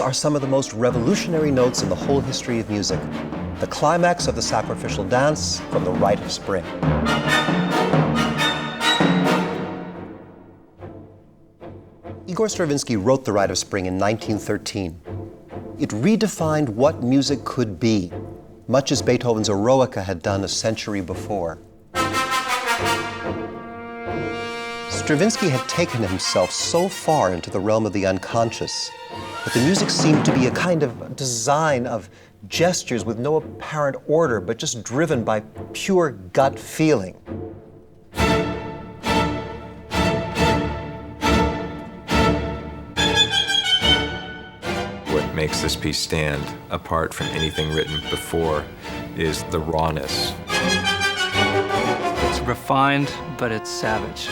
are some of the most revolutionary notes in the whole history of music. The climax of the sacrificial dance from the Rite of Spring. Igor Stravinsky wrote the Rite of Spring in 1913. It redefined what music could be, much as Beethoven's Eroica had done a century before. Stravinsky had taken himself so far into the realm of the unconscious that the music seemed to be a kind of design of gestures with no apparent order, but just driven by pure gut feeling. What makes this piece stand apart from anything written before is the rawness. It's refined, but it's savage.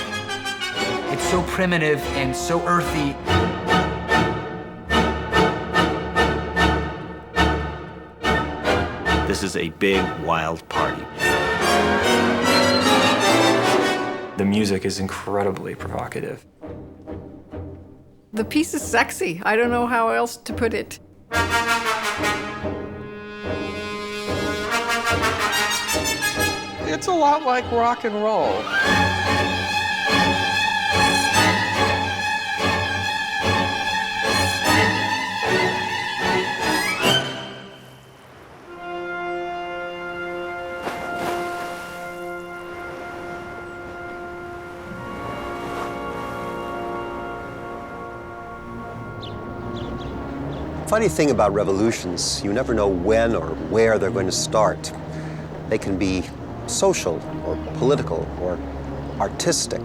It's so primitive and so earthy. This is a big, wild party. The music is incredibly provocative. The piece is sexy. I don't know how else to put it. It's a lot like rock and roll. Funny thing about revolutions, you never know when or where they're going to start. They can be social or political or artistic.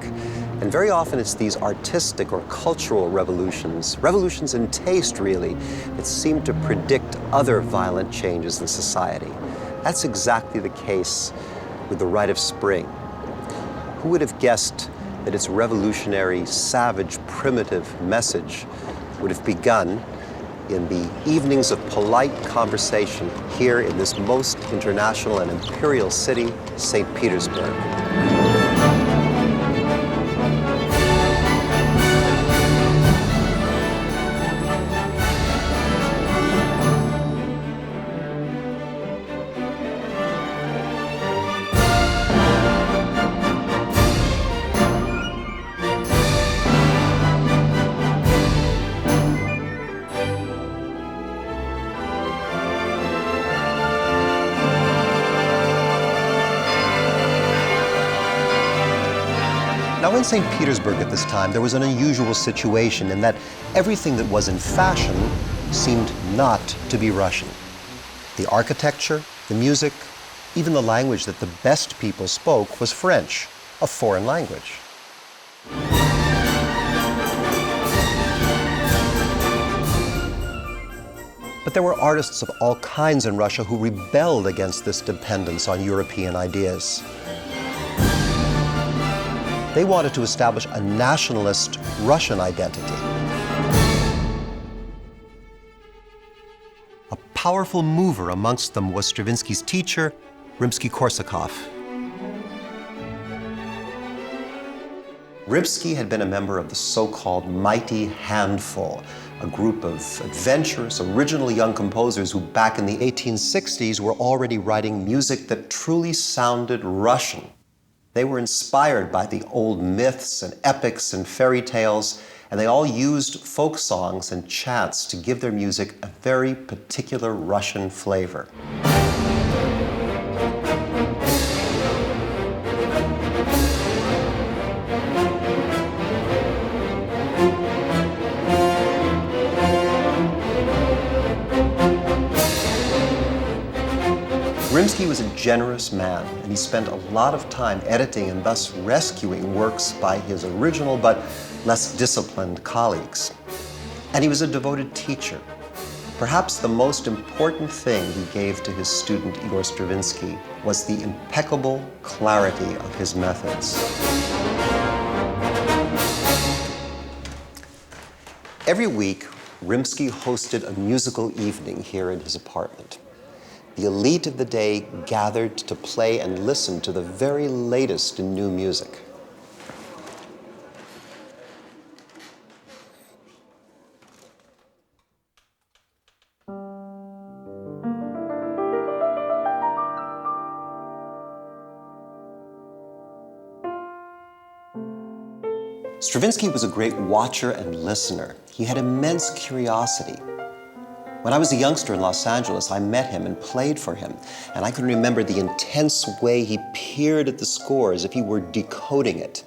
And very often it's these artistic or cultural revolutions, revolutions in taste really, that seem to predict other violent changes in society. That's exactly the case with the Rite of Spring. Who would have guessed that its revolutionary, savage, primitive message would have begun in the evenings of polite conversation here in this most international and imperial city, St. Petersburg. Now in St. Petersburg at this time, there was an unusual situation in that everything that was in fashion seemed not to be Russian. The architecture, the music, even the language that the best people spoke was French, a foreign language. But there were artists of all kinds in Russia who rebelled against this dependence on European ideas. They wanted to establish a nationalist Russian identity. A powerful mover amongst them was Stravinsky's teacher, Rimsky-Korsakov. Rimsky had been a member of the so-called Mighty Handful, a group of adventurous, original young composers who back in the 1860s were already writing music that truly sounded Russian. They were inspired by the old myths and epics and fairy tales, and they all used folk songs and chants to give their music a very particular Russian flavor. Rimsky was a generous man, and he spent a lot of time editing and thus rescuing works by his original but less disciplined colleagues. And he was a devoted teacher. Perhaps the most important thing he gave to his student Igor Stravinsky was the impeccable clarity of his methods. Every week, Rimsky hosted a musical evening here in his apartment. The elite of the day gathered to play and listen to the very latest in new music. Stravinsky was a great watcher and listener. He had immense curiosity. When I was a youngster in Los Angeles, I met him and played for him, and I can remember the intense way he peered at the score as if he were decoding it.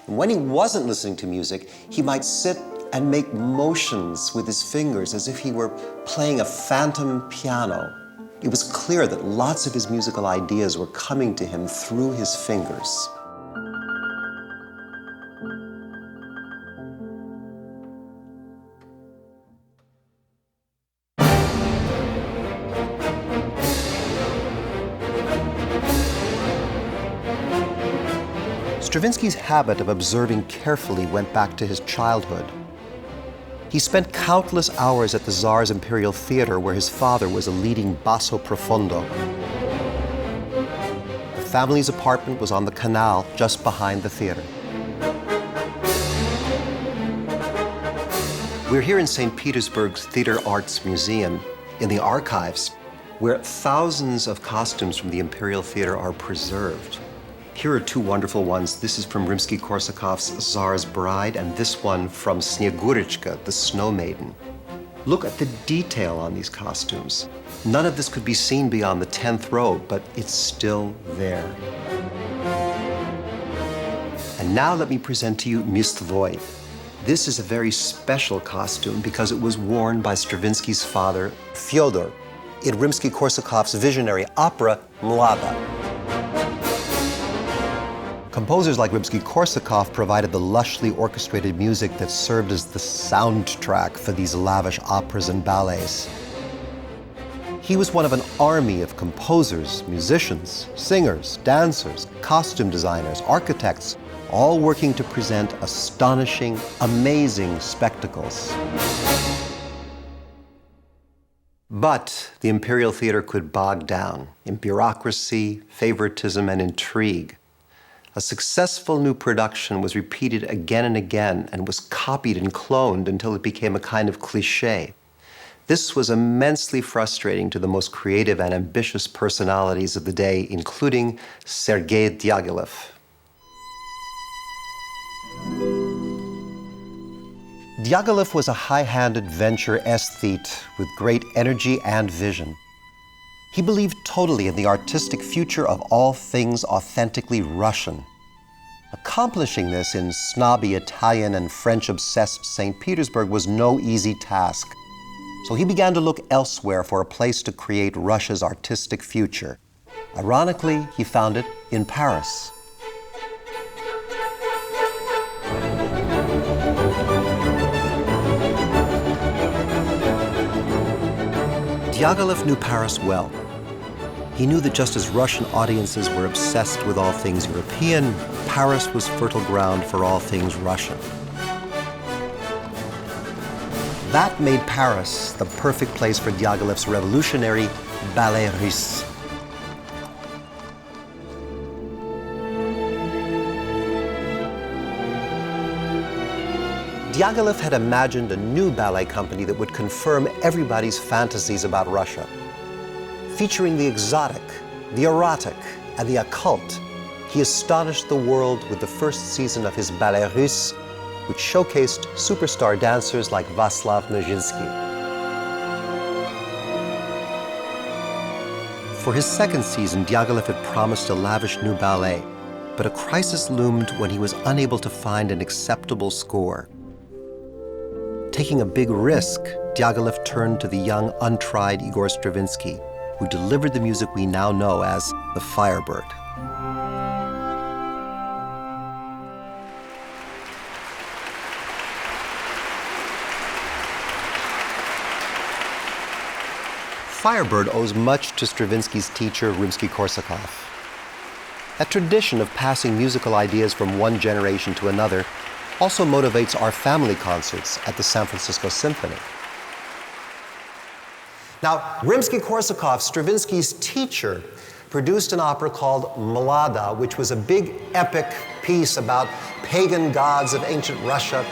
And when he wasn't listening to music, he might sit and make motions with his fingers as if he were playing a phantom piano. It was clear that lots of his musical ideas were coming to him through his fingers. Stravinsky's habit of observing carefully went back to his childhood. He spent countless hours at the Tsar's Imperial Theater, where his father was a leading basso profondo. The family's apartment was on the canal just behind the theater. We're here in St. Petersburg's Theater Arts Museum, in the archives, where thousands of costumes from the Imperial Theater are preserved. Here are two wonderful ones. This is from Rimsky-Korsakov's Tsar's Bride, and this one from Snyegurechka, the Snow Maiden. Look at the detail on these costumes. None of this could be seen beyond the 10th row, but it's still there. And now let me present to you Mistvoi. This is a very special costume because it was worn by Stravinsky's father, Fyodor, in Rimsky-Korsakov's visionary opera, Mlada. Composers like Rimsky-Korsakov provided the lushly orchestrated music that served as the soundtrack for these lavish operas and ballets. He was one of an army of composers, musicians, singers, dancers, costume designers, architects, all working to present astonishing, amazing spectacles. But the Imperial Theater could bog down in bureaucracy, favoritism, and intrigue. A successful new production was repeated again and again and was copied and cloned until it became a kind of cliché. This was immensely frustrating to the most creative and ambitious personalities of the day, including Sergei Diaghilev. Diaghilev was a high-handed venture aesthete with great energy and vision. He believed totally in the artistic future of all things authentically Russian. Accomplishing this in snobby Italian and French-obsessed St. Petersburg was no easy task. So he began to look elsewhere for a place to create Russia's artistic future. Ironically, he found it in Paris. Diaghilev knew Paris well. He knew that just as Russian audiences were obsessed with all things European, Paris was fertile ground for all things Russian. That made Paris the perfect place for Diaghilev's revolutionary ballet russe. Diaghilev had imagined a new ballet company that would confirm everybody's fantasies about Russia. Featuring the exotic, the erotic, and the occult, he astonished the world with the first season of his ballet russe, which showcased superstar dancers like Vaslav Nijinsky. For his second season, Diaghilev had promised a lavish new ballet, but a crisis loomed when he was unable to find an acceptable score. Taking a big risk, Diaghilev turned to the young, untried Igor Stravinsky, who delivered the music we now know as the Firebird. Firebird owes much to Stravinsky's teacher, Rimsky-Korsakov. That tradition of passing musical ideas from one generation to another also motivates our family concerts at the San Francisco Symphony. Now, Rimsky-Korsakov, Stravinsky's teacher, produced an opera called Mlada, which was a big epic piece about pagan gods of ancient Russia.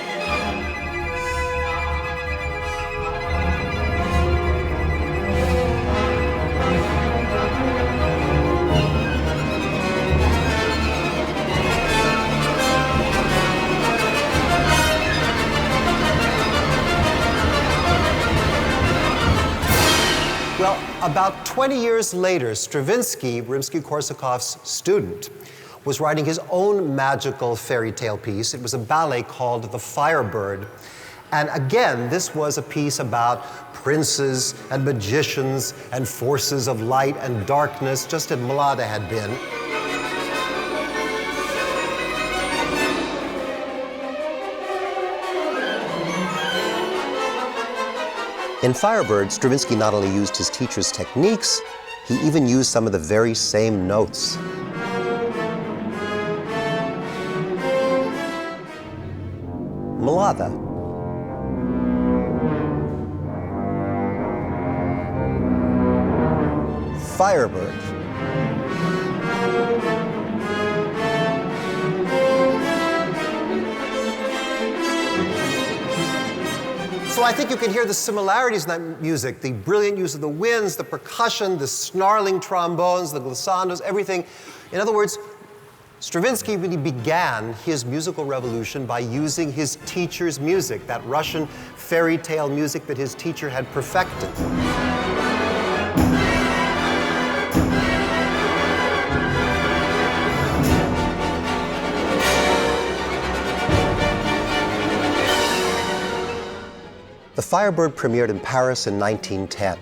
About 20 years later, Stravinsky, Rimsky-Korsakov's student, was writing his own magical fairy tale piece. It was a ballet called The Firebird. And again, this was a piece about princes and magicians and forces of light and darkness, just as Mlada had been. In Firebird, Stravinsky not only used his teacher's techniques, he even used some of the very same notes. Mlada. Firebird. So I think you can hear the similarities in that music, the brilliant use of the winds, the percussion, the snarling trombones, the glissandos, everything. In other words, Stravinsky really began his musical revolution by using his teacher's music, that Russian fairy tale music that his teacher had perfected. The Firebird premiered in Paris in 1910.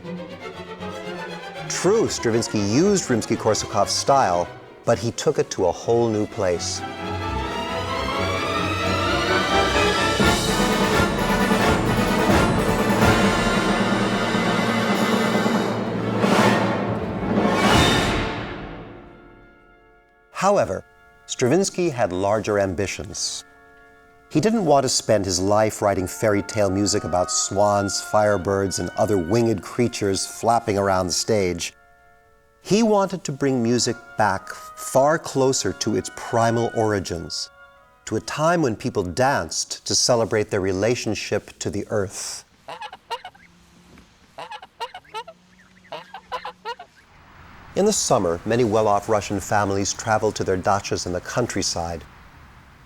True, Stravinsky used Rimsky-Korsakov's style, but he took it to a whole new place. However, Stravinsky had larger ambitions. He didn't want to spend his life writing fairy tale music about swans, firebirds, and other winged creatures flapping around the stage. He wanted to bring music back far closer to its primal origins, to a time when people danced to celebrate their relationship to the earth. In the summer, many well-off Russian families traveled to their dachas in the countryside.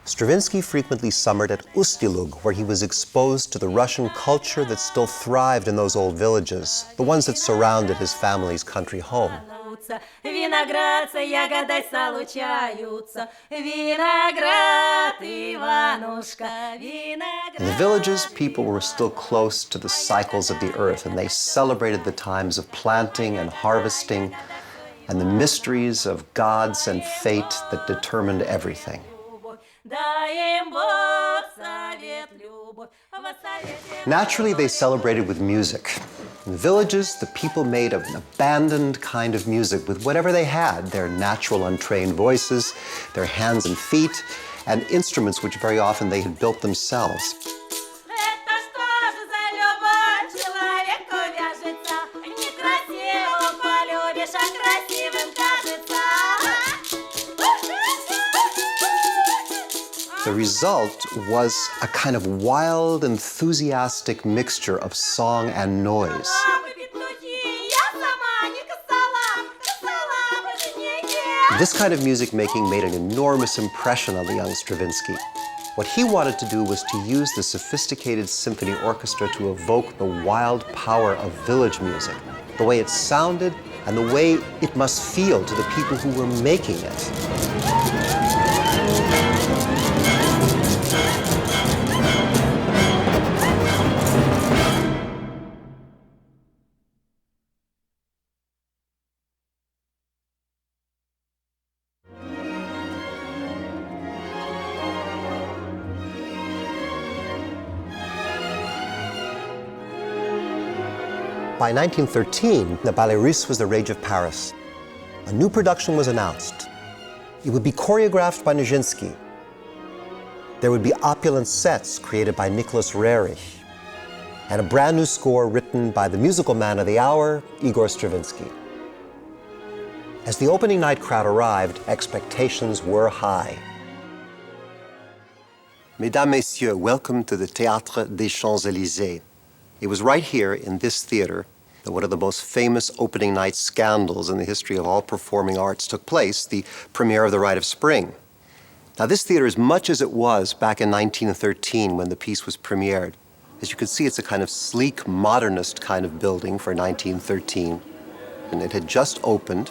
Stravinsky frequently summered at Ust-Ilug, where he was exposed to the Russian culture that still thrived in those old villages, the ones that surrounded his family's country home. In the villages, people were still close to the cycles of the earth, and they celebrated the times of planting and harvesting and the mysteries of gods and fate that determined everything. Naturally, they celebrated with music. In the villages, the people made an abandoned kind of music with whatever they had, their natural untrained voices, their hands and feet, and instruments which very often they had built themselves. The result was a kind of wild, enthusiastic mixture of song and noise. This kind of music making made an enormous impression on the young Stravinsky. What he wanted to do was to use the sophisticated symphony orchestra to evoke the wild power of village music, the way it sounded and the way it must feel to the people who were making it. By 1913, the Ballet Russe was the rage of Paris. A new production was announced. It would be choreographed by Nijinsky. There would be opulent sets created by Nicholas Roerich, and a brand new score written by the musical man of the hour, Igor Stravinsky. As the opening night crowd arrived, expectations were high. Mesdames, Messieurs, welcome to the Théâtre des Champs-Élysées. It was right here in this theater that one of the most famous opening night scandals in the history of all performing arts took place, the premiere of the Rite of Spring. Now, this theater, as much as it was back in 1913 when the piece was premiered, as you can see, it's a kind of sleek, modernist kind of building for 1913. and it had just opened.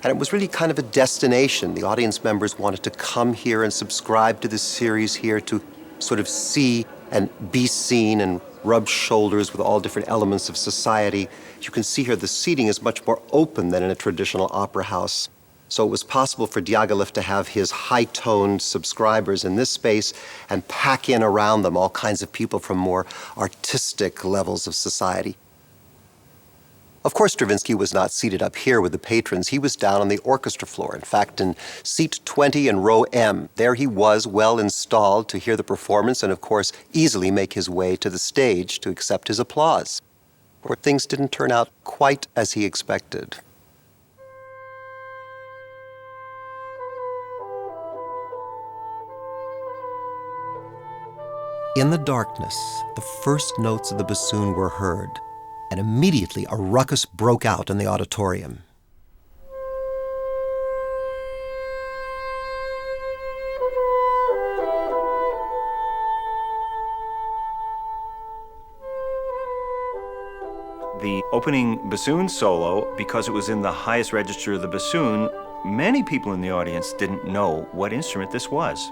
And it was really kind of a destination. The audience members wanted to come here and subscribe to this series here to sort of see and be seen and rub shoulders with all different elements of society. You can see here the seating is much more open than in a traditional opera house. So it was possible for Diaghilev to have his high-toned subscribers in this space and pack in around them all kinds of people from more artistic levels of society. Of course, Stravinsky was not seated up here with the patrons. He was down on the orchestra floor. In fact, in seat 20 in row M, there he was, well installed to hear the performance and, of course, easily make his way to the stage to accept his applause. Or things didn't turn out quite as he expected. In the darkness, the first notes of the bassoon were heard, and immediately a ruckus broke out in the auditorium. The opening bassoon solo, because it was in the highest register of the bassoon, many people in the audience didn't know what instrument this was.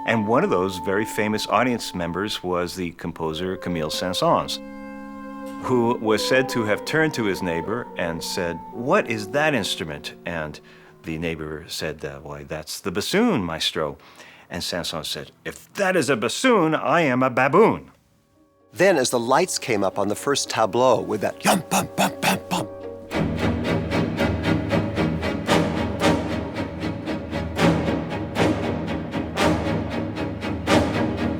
And one of those very famous audience members was the composer Camille Saint-Saëns, who was said to have turned to his neighbor and said, "What is that instrument?" And the neighbor said, "Why, that's the bassoon, maestro." And Saint-Saëns said, "If that is a bassoon, I am a baboon." Then, as the lights came up on the first tableau with that yum, bum, bum, bum, bum,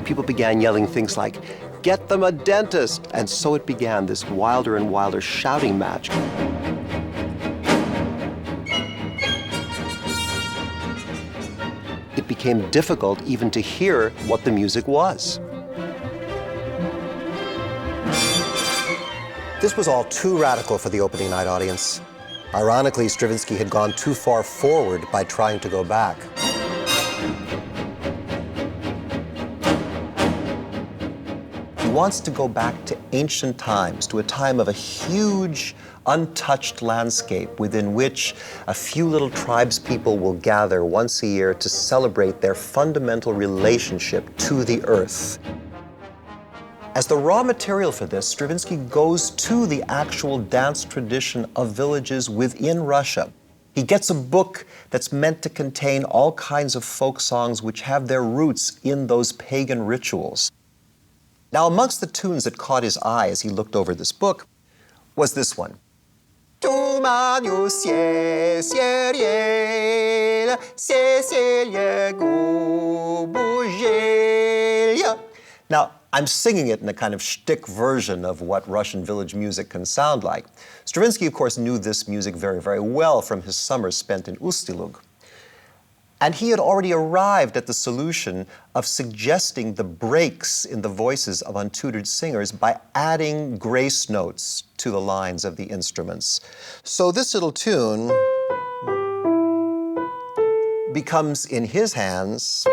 people began yelling things like, "Get them a dentist!" And so it began, this wilder and wilder shouting match. It became difficult even to hear what the music was. This was all too radical for the opening night audience. Ironically, Stravinsky had gone too far forward by trying to go back. He wants to go back to ancient times, to a time of a huge, untouched landscape within which a few little tribespeople will gather once a year to celebrate their fundamental relationship to the earth. As the raw material for this, Stravinsky goes to the actual dance tradition of villages within Russia. He gets a book that's meant to contain all kinds of folk songs which have their roots in those pagan rituals. Now, amongst the tunes that caught his eye as he looked over this book was this one. Now, I'm singing it in a kind of shtick version of what Russian village music can sound like. Stravinsky, of course, knew this music very, very well from his summers spent in Ust-Ilug. And he had already arrived at the solution of suggesting the breaks in the voices of untutored singers by adding grace notes to the lines of the instruments. So this little tune becomes, in his hands,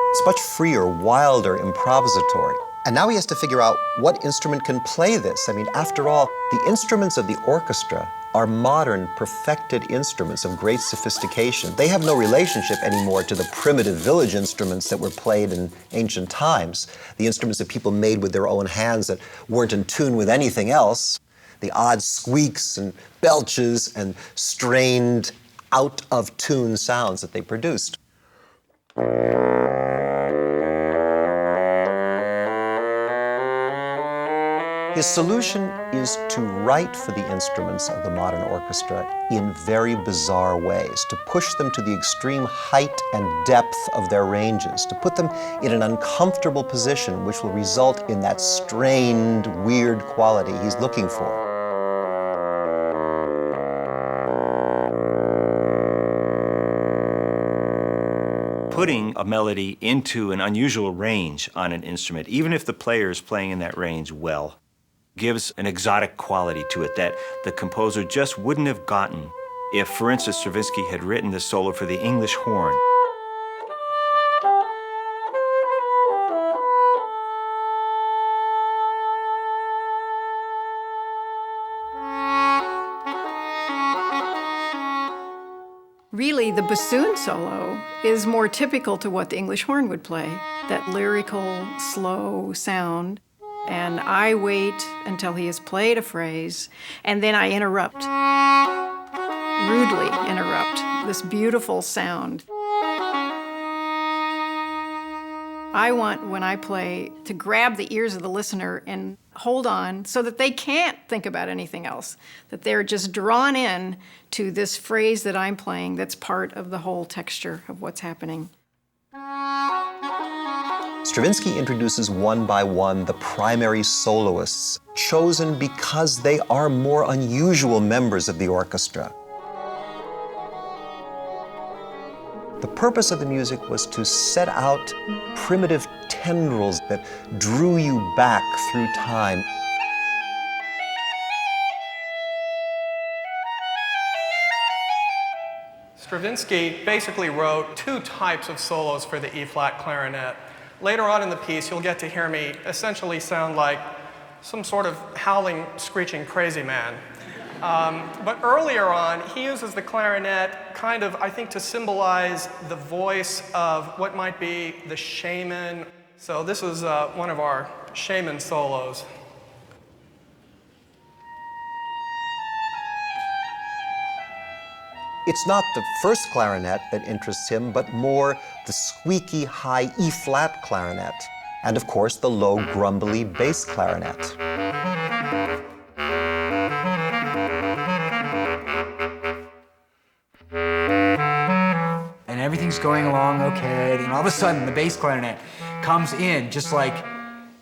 it's much freer, wilder, improvisatory. And now he has to figure out what instrument can play this. I mean, after all, the instruments of the orchestra are modern, perfected instruments of great sophistication. They have no relationship anymore to the primitive village instruments that were played in ancient times, the instruments that people made with their own hands that weren't in tune with anything else, the odd squeaks and belches and strained, out-of-tune sounds that they produced. His solution is to write for the instruments of the modern orchestra in very bizarre ways, to push them to the extreme height and depth of their ranges, to put them in an uncomfortable position which will result in that strained, weird quality he's looking for. Putting a melody into an unusual range on an instrument, even if the player is playing in that range well, gives an exotic quality to it that the composer just wouldn't have gotten if, for instance, Stravinsky had written this solo for the English horn. Really, the bassoon solo is more typical to what the English horn would play, that lyrical, slow sound. And I wait until he has played a phrase, and then I interrupt, rudely interrupt this beautiful sound. I want, when I play, to grab the ears of the listener and hold on so that they can't think about anything else, that they're just drawn in to this phrase that I'm playing that's part of the whole texture of what's happening. Stravinsky introduces one by one the primary soloists, chosen because they are more unusual members of the orchestra. The purpose of the music was to set out primitive tendrils that drew you back through time. Stravinsky basically wrote two types of solos for the E-flat clarinet. Later on in the piece, you'll get to hear me essentially sound like some sort of howling, screeching crazy man. But earlier on, he uses the clarinet kind of, I think, to symbolize the voice of what might be the shaman. So this is one of our shaman solos. It's not the first clarinet that interests him, but more the squeaky high E-flat clarinet, and of course the low grumbly bass clarinet. And everything's going along okay, and all of a sudden the bass clarinet comes in just like,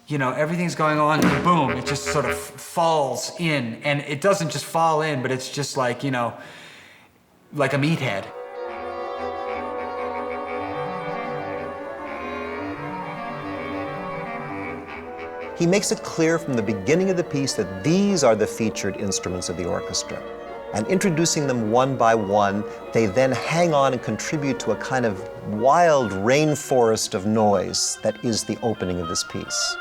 you know, everything's going along and boom, it just sort of falls in. And it doesn't just fall in, but it's just like, you know, like a meathead. He makes it clear from the beginning of the piece that these are the featured instruments of the orchestra. And introducing them one by one, they then hang on and contribute to a kind of wild rainforest of noise that is the opening of this piece.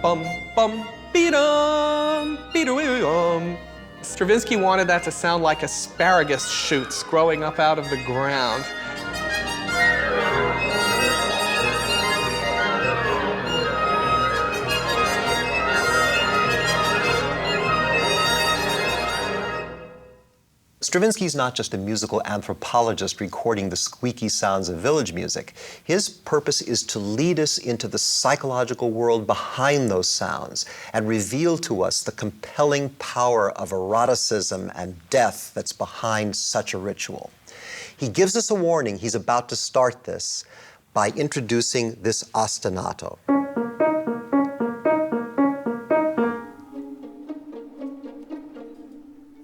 Bum, bum, be-dum, be-dum. Stravinsky wanted that to sound like asparagus shoots growing up out of the ground. Stravinsky's not just a musical anthropologist recording the squeaky sounds of village music. His purpose is to lead us into the psychological world behind those sounds and reveal to us the compelling power of eroticism and death that's behind such a ritual. He gives us a warning he's about to start this by introducing this ostinato.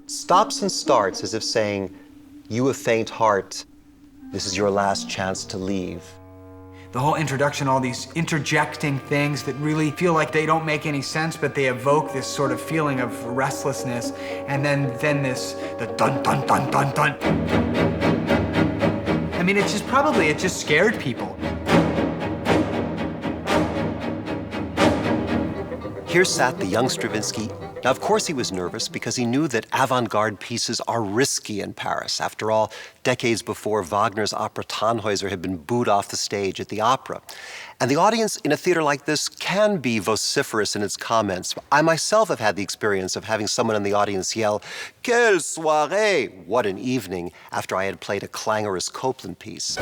Stops and starts as if saying, "You have faint heart, this is your last chance to leave." The whole introduction, all these interjecting things that really feel like they don't make any sense, but they evoke this sort of feeling of restlessness. And then the dun, dun, dun, dun, dun. I mean, it just scared people. Here sat the young Stravinsky. Now, of course he was nervous because he knew that avant-garde pieces are risky in Paris. After all, decades before, Wagner's opera Tannhäuser had been booed off the stage at the opera. And the audience in a theater like this can be vociferous in its comments. I myself have had the experience of having someone in the audience yell, "Quelle soirée!" What an evening, after I had played a clangorous Copland piece.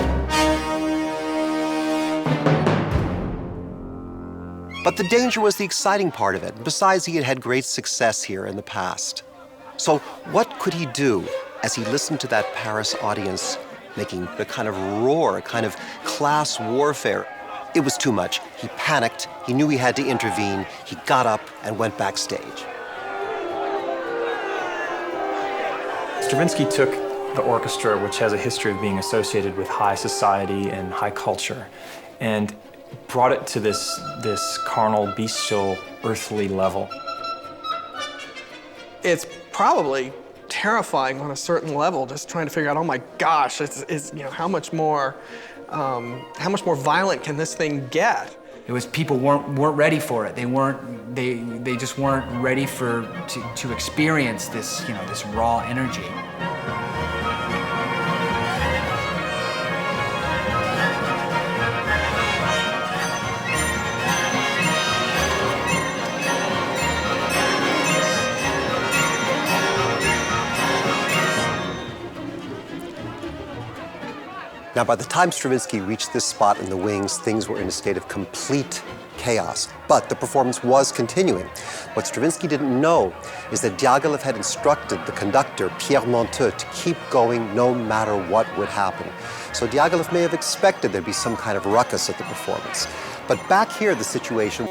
But the danger was the exciting part of it. Besides, he had had great success here in the past. So what could he do as he listened to that Paris audience making a kind of roar, a kind of class warfare? It was too much. He panicked. He knew he had to intervene. He got up and went backstage. Stravinsky took the orchestra, which has a history of being associated with high society and high culture, and brought it to this carnal, bestial, earthly level. It's probably terrifying on a certain level, just trying to figure out, oh my gosh, it's you know, how much more violent can this thing get? It was people weren't ready for it. They just weren't ready to experience this, you know, this raw energy. Now, by the time Stravinsky reached this spot in the wings, things were in a state of complete chaos. But the performance was continuing. What Stravinsky didn't know is that Diaghilev had instructed the conductor, Pierre Monteux, to keep going no matter what would happen. So Diaghilev may have expected there'd be some kind of ruckus at the performance. But back here, the situation